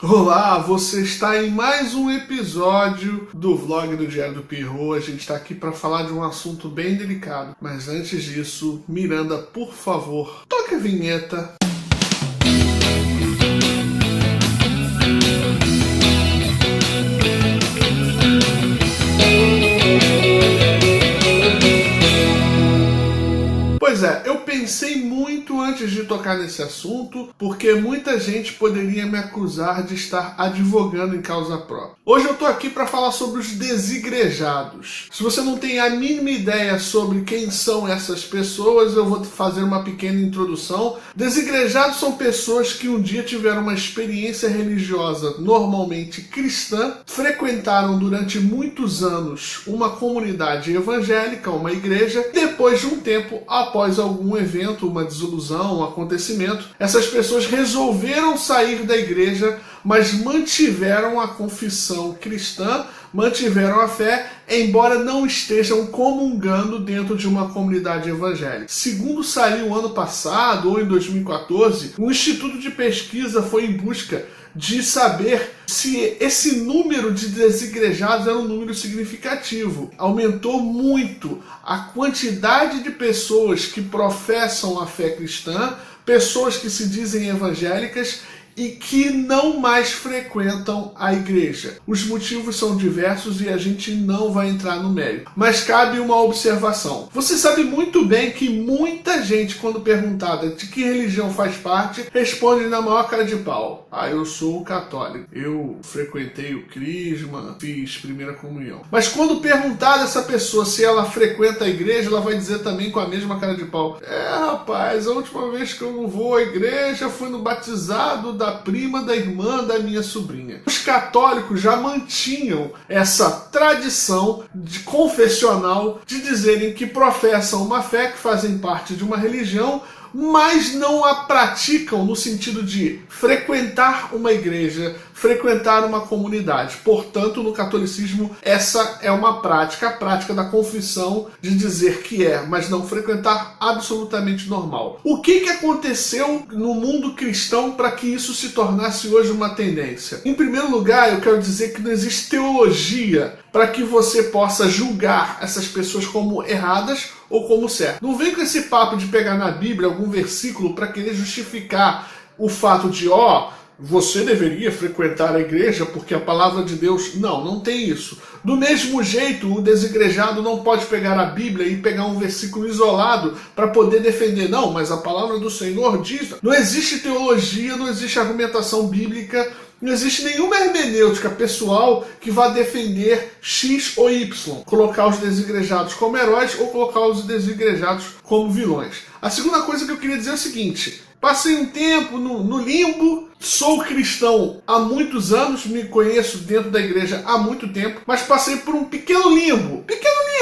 Olá, você está em mais um episódio do vlog do Diário do Pierrot. A gente está aqui para falar de um assunto bem delicado. Mas antes disso, Miranda, por favor, toque a vinheta. Pois é, eu pensei muito antes de tocar nesse assunto, porque muita gente poderia me acusar de estar advogando em causa própria. Hoje eu tô aqui para falar sobre os desigrejados. Se você não tem a mínima ideia sobre quem são essas pessoas, eu vou fazer uma pequena introdução. Desigrejados são pessoas que um dia tiveram uma experiência religiosa, normalmente cristã, frequentaram durante muitos anos uma comunidade evangélica, uma igreja, depois de um tempo, após algum evento, uma desilusão, um acontecimento, essas pessoas resolveram sair da igreja, mas mantiveram a confissão cristã, mantiveram a fé, embora não estejam comungando dentro de uma comunidade evangélica. Segundo saiu ano passado, ou em 2014, um instituto de pesquisa foi em busca de saber se esse número de desigrejados era um número significativo. Aumentou muito a quantidade de pessoas que professam a fé cristã, pessoas que se dizem evangélicas e que não mais frequentam a igreja. Os motivos são diversos e a gente não vai entrar no mérito. Mas cabe uma observação. Você sabe muito bem que muita gente, quando perguntada de que religião faz parte, responde na maior cara de pau. Eu sou católico. Eu frequentei o crisma, fiz primeira comunhão. Mas quando perguntada essa pessoa se ela frequenta a igreja, ela vai dizer também com a mesma cara de pau. Rapaz, a última vez que eu não vou à igreja foi no batizado da prima da irmã da minha sobrinha. Os católicos já mantinham essa tradição de confessional de dizerem que professam uma fé, que fazem parte de uma religião, mas não a praticam no sentido de frequentar uma igreja, frequentar uma comunidade. Portanto, no catolicismo, essa é uma prática, a prática da confissão de dizer que é, mas não frequentar, absolutamente normal. O que aconteceu no mundo cristão para que isso se tornasse hoje uma tendência? Em primeiro lugar, eu quero dizer que não existe teologia para que você possa julgar essas pessoas como erradas ou como certas. Não vem com esse papo de pegar na Bíblia algum versículo para querer justificar o fato de, você deveria frequentar a igreja porque a palavra de Deus... Não tem isso. Do mesmo jeito, o desigrejado não pode pegar a Bíblia e pegar um versículo isolado para poder defender. Não, mas a palavra do Senhor diz... Não existe teologia, não existe argumentação bíblica, não existe nenhuma hermenêutica pessoal que vá defender X ou Y. Colocar os desigrejados como heróis ou colocar os desigrejados como vilões. A segunda coisa que eu queria dizer é o seguinte... Passei um tempo no limbo, sou cristão há muitos anos, me conheço dentro da igreja há muito tempo, mas passei por um pequeno limbo,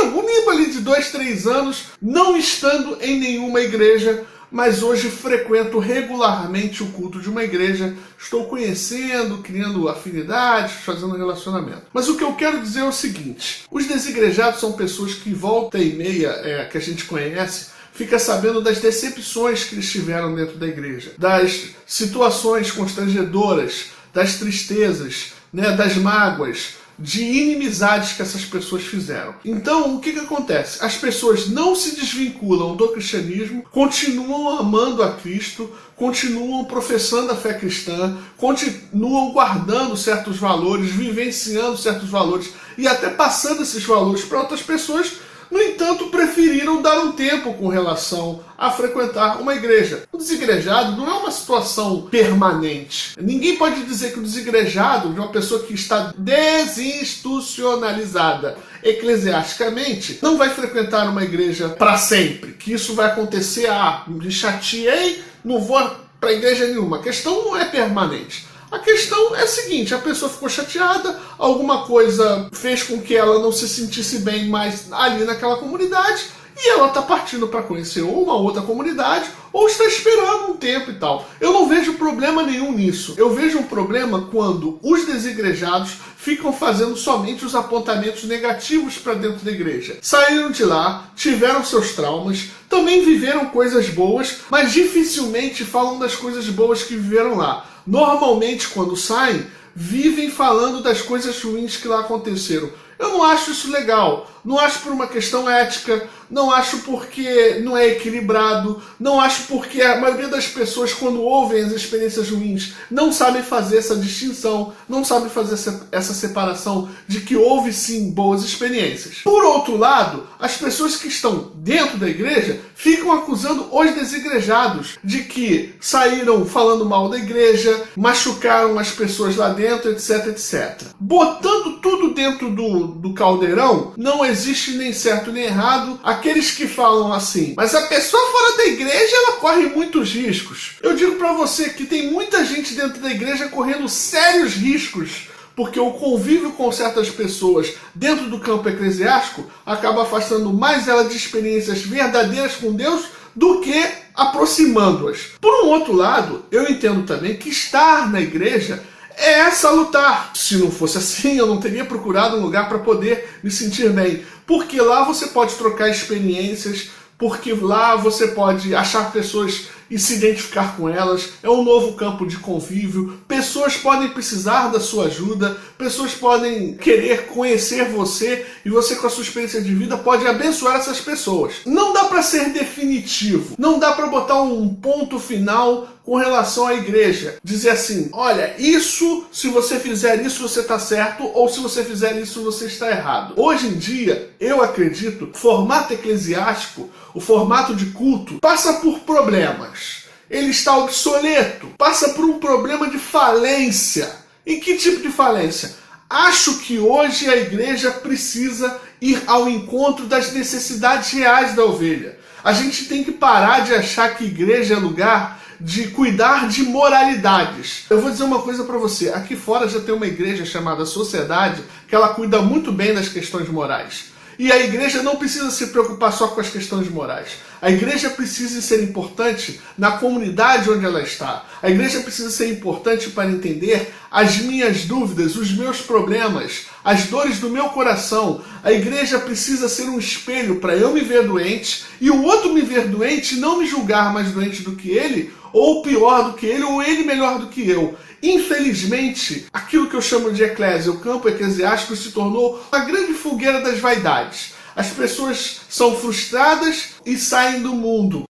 um limbo ali de 2, 3 anos, não estando em nenhuma igreja, mas hoje frequento regularmente o culto de uma igreja, estou conhecendo, criando afinidades, fazendo relacionamento. Mas o que eu quero dizer é o seguinte, os desigrejados são pessoas que volta e meia, que a gente conhece, fica sabendo das decepções que eles tiveram dentro da igreja, das situações constrangedoras, das tristezas, das mágoas, de inimizades que essas pessoas fizeram. Então, o que acontece? As pessoas não se desvinculam do cristianismo, continuam amando a Cristo, continuam professando a fé cristã, continuam guardando certos valores, vivenciando certos valores e até passando esses valores para outras pessoas. No entanto, preferiram dar um tempo com relação a frequentar uma igreja. O desigrejado não é uma situação permanente. Ninguém pode dizer que o desigrejado, de uma pessoa que está desinstitucionalizada eclesiasticamente, não vai frequentar uma igreja para sempre. Que isso vai acontecer, me chateei, não vou para igreja nenhuma. A questão não é permanente. A questão é a seguinte, a pessoa ficou chateada, alguma coisa fez com que ela não se sentisse bem mais ali naquela comunidade e ela está partindo para conhecer uma outra comunidade ou está esperando um tempo e tal. Eu não vejo problema nenhum nisso. Eu vejo um problema quando os desigrejados ficam fazendo somente os apontamentos negativos para dentro da igreja. Saíram de lá, tiveram seus traumas, também viveram coisas boas, mas dificilmente falam das coisas boas que viveram lá. Normalmente, quando saem, vivem falando das coisas ruins que lá aconteceram. Eu não acho isso legal, não acho por uma questão ética, não acho porque não é equilibrado, não acho porque a maioria das pessoas, quando ouvem as experiências ruins, não sabem fazer essa distinção, não sabem fazer essa separação de que houve sim boas experiências. Por outro lado, as pessoas que estão dentro da igreja ficam acusando os desigrejados de que saíram falando mal da igreja, machucaram as pessoas lá dentro, etc, etc. Botando tudo dentro do caldeirão, não existe nem certo nem errado. Aqueles que falam assim, mas a pessoa fora da igreja, ela corre muitos riscos. Eu digo para você que tem muita gente dentro da igreja correndo sérios riscos, porque o convívio com certas pessoas dentro do campo eclesiástico acaba afastando mais ela de experiências verdadeiras com Deus do que aproximando-as. Por um outro lado, eu entendo também que estar na igreja é salutar. Se não fosse assim, eu não teria procurado um lugar para poder me sentir bem. Porque lá você pode trocar experiências, porque lá você pode achar pessoas e se identificar com elas, é um novo campo de convívio, pessoas podem precisar da sua ajuda, pessoas podem querer conhecer você e você com a sua experiência de vida pode abençoar essas pessoas. Não dá para ser definitivo, não dá para botar um ponto final com relação à igreja, dizer assim, olha, isso, se você fizer isso você está certo, ou se você fizer isso você está errado. Hoje em dia, eu acredito, o formato eclesiástico, o formato de culto, passa por problemas. Ele está obsoleto, passa por um problema de falência. Em que tipo de falência? Acho que hoje a igreja precisa ir ao encontro das necessidades reais da ovelha. A gente tem que parar de achar que igreja é lugar de cuidar de moralidades. Eu vou dizer uma coisa para você. Aqui fora já tem uma igreja chamada Sociedade que ela cuida muito bem das questões morais. E a igreja não precisa se preocupar só com as questões morais. A igreja precisa ser importante na comunidade onde ela está. A igreja precisa ser importante para entender as minhas dúvidas, os meus problemas, as dores do meu coração. A igreja precisa ser um espelho para eu me ver doente e o outro me ver doente e não me julgar mais doente do que ele, ou pior do que ele, ou ele melhor do que eu. Infelizmente, aquilo que eu chamo de eclésia, o campo eclesiástico, se tornou uma grande fogueira das vaidades. As pessoas são frustradas e saem do mundo.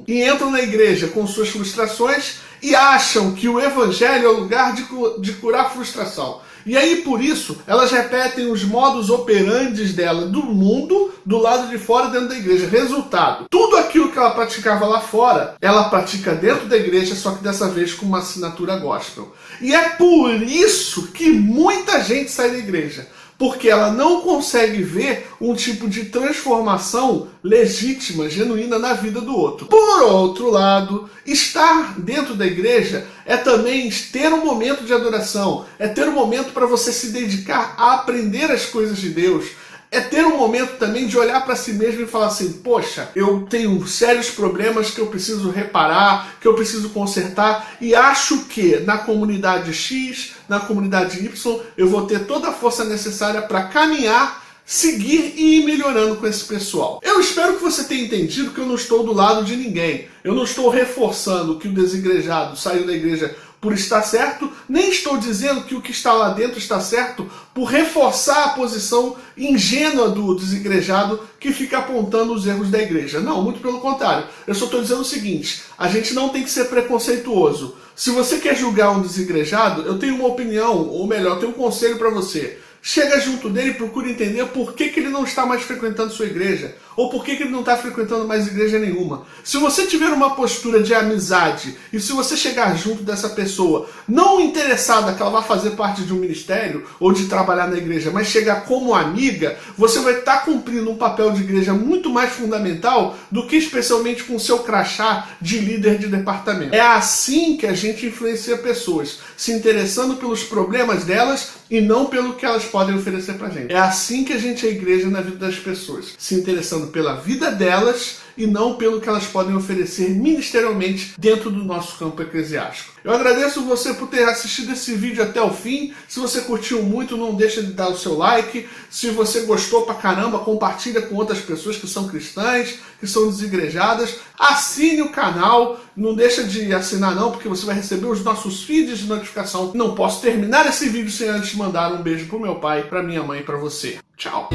E entram na igreja com suas frustrações e acham que o evangelho é o lugar de curar frustração. E aí, por isso, elas repetem os modus operandi dela do mundo, do lado de fora, dentro da igreja. Resultado, tudo aquilo que ela praticava lá fora, ela pratica dentro da igreja, só que dessa vez com uma assinatura gospel. E é por isso que muita gente sai da igreja. Porque ela não consegue ver um tipo de transformação legítima, genuína na vida do outro. Por outro lado, estar dentro da igreja é também ter um momento de adoração, é ter um momento para você se dedicar a aprender as coisas de Deus, é ter um momento também de olhar para si mesmo e falar assim, poxa, eu tenho sérios problemas que eu preciso reparar, que eu preciso consertar, e acho que na comunidade X, na comunidade Y, eu vou ter toda a força necessária para caminhar, seguir e ir melhorando com esse pessoal. Eu espero que você tenha entendido que eu não estou do lado de ninguém. Eu não estou reforçando que o desigrejado saiu da igreja por estar certo, nem estou dizendo que o que está lá dentro está certo por reforçar a posição ingênua do desigrejado que fica apontando os erros da igreja. Não, muito pelo contrário. Eu só estou dizendo o seguinte, a gente não tem que ser preconceituoso. Se você quer julgar um desigrejado, eu tenho uma opinião, ou melhor, eu tenho um conselho para você. Chega junto dele e procura entender por que ele não está mais frequentando sua igreja. Ou por que ele não está frequentando mais igreja nenhuma. Se você tiver uma postura de amizade e se você chegar junto dessa pessoa, não interessada que ela vá fazer parte de um ministério ou de trabalhar na igreja, mas chegar como amiga, você vai estar cumprindo um papel de igreja muito mais fundamental do que especialmente com o seu crachá de líder de departamento. É assim que a gente influencia pessoas, se interessando pelos problemas delas e não pelo que elas podem oferecer pra gente. É assim que a gente é igreja na vida das pessoas, se interessando pela vida delas e não pelo que elas podem oferecer ministerialmente dentro do nosso campo eclesiástico. Eu agradeço você por ter assistido esse vídeo até o fim. Se você curtiu muito, não deixa de dar o seu like. Se você gostou pra caramba, compartilha com outras pessoas que são cristãs, que são desigrejadas. Assine o canal, não deixa de assinar não, porque você vai receber os nossos feeds de notificação. Não posso terminar esse vídeo sem antes mandar um beijo pro meu pai, pra minha mãe e pra você. Tchau!